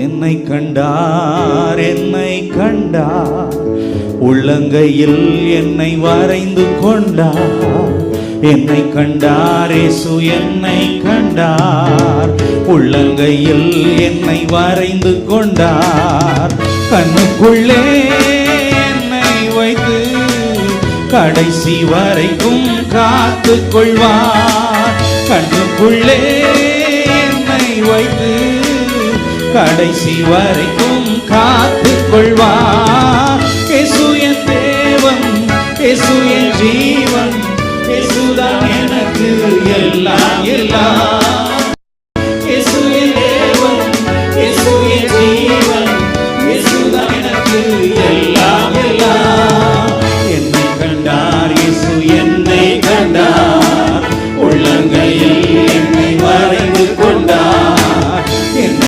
என்னை கண்டார், என்னை கண்டார், உள்ளங்கையில் என்னை வரைந்து கொண்டார். என்னை கண்டார், இயேசு என்னை கண்டார், உள்ளங்கையில் என்னை வரைந்து கொண்டார். கண்ணுக்குள்ளே என்னை வைத்து கடைசி வரைக்கும் காத்து கொள்வார். கண்ணுக்குள்ளே என்னை வைத்து கடைசி வரைக்கும் காத்து கொள்வார். இயேசு என் தேவன், இயேசு என் ஜீவன், இயேசுதான் எனக்கு எல்லாம் எல்லாம்.